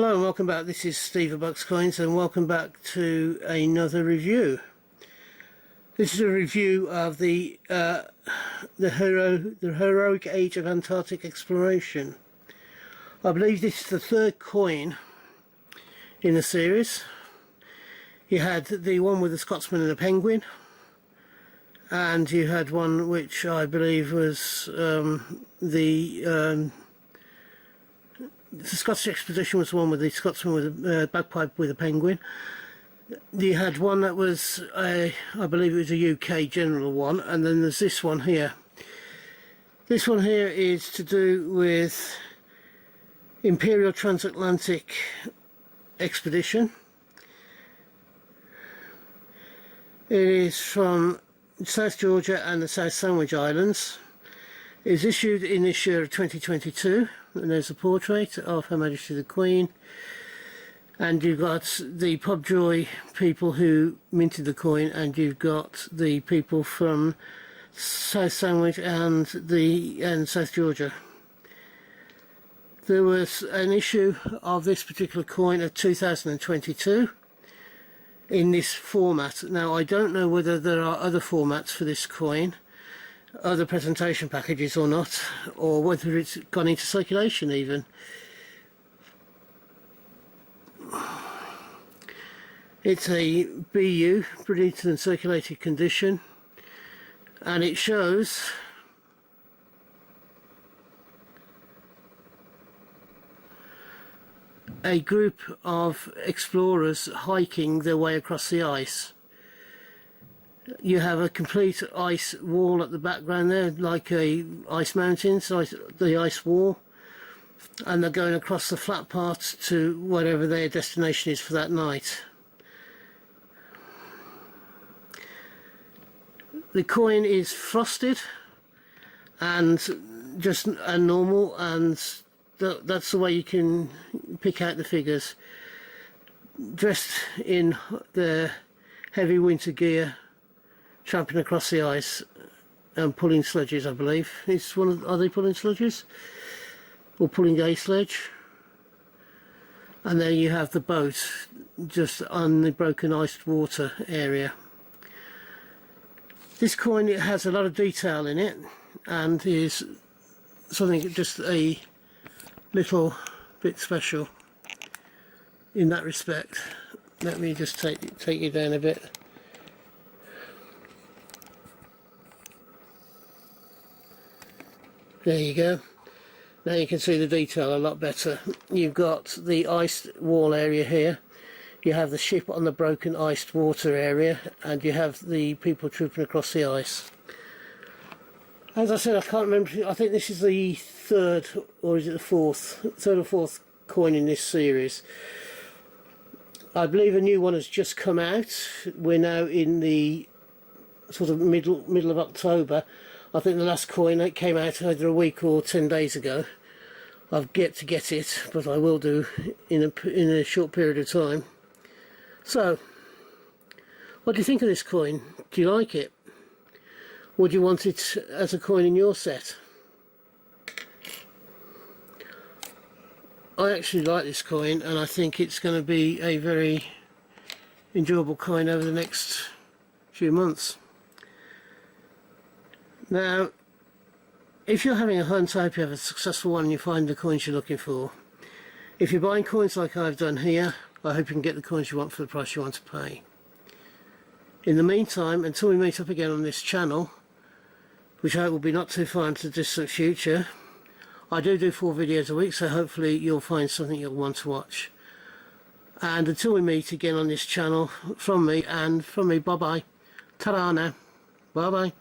Hello and welcome back. This is Steve of Bucks Coins and welcome back to another review. This is a review of the heroic age of Antarctic exploration. I believe this is the third coin in the series. You had the one with the Scotsman and the Penguin, and you had one which I believe was the Scottish expedition was the one with the Scotsman with a bagpipe with a penguin. You had one that was I believe it was a UK general one, and then there's this one here. This one here is to do with Imperial Transatlantic Expedition. It is from South Georgia and the South Sandwich Islands. It was issued in this year of 2022, and there's a portrait of Her Majesty the Queen, and you've got the Pobjoy people who minted the coin, and you've got the people from South Sandwich and South Georgia. There was an issue of this particular coin of 2022 in this format. Now I don't know whether there are other formats for this coin, other presentation packages or not, or whether it's gone into circulation even. It's a BU, printed and circulated condition, and it shows a group of explorers hiking their way across the ice. You have a complete ice wall at the background there, like a ice mountains, the ice wall, and they're going across the flat parts to whatever their destination is for that night. The coin is frosted and just normal, and that's the way you can pick out the figures. Dressed in their heavy winter gear, tramping across the ice and pulling sledges, I believe. Are they pulling sledges? Or pulling a sledge? And there you have the boat just on the broken iced water area. This coin, it has a lot of detail in it, and is something just a little bit special in that respect. Let me just take you down a bit. There you go. Now you can see the detail a lot better. You've got the iced wall area here, you have the ship on the broken iced water area, and you have the people trooping across the ice. As I said, I can't remember, I think this is the third, or is it the third or fourth coin in this series. I believe a new one has just come out. We're now in the sort of middle of October. I think the last coin that came out either a week or 10 days ago. I've yet to get it, but I will do in a short period of time. So, what do you think of this coin? Do you like it? Would you want it as a coin in your set? I actually like this coin, and I think it's going to be a very enjoyable coin over the next few months. Now, if you're having a hunt, I hope you have a successful one and you find the coins you're looking for. If you're buying coins like I've done here, I hope you can get the coins you want for the price you want to pay. In the meantime, until we meet up again on this channel, which I hope will be not too far into the distant future, I do 4 videos a week, so hopefully you'll find something you'll want to watch. And until we meet again on this channel, from me, bye bye. Ta-da now. Bye bye.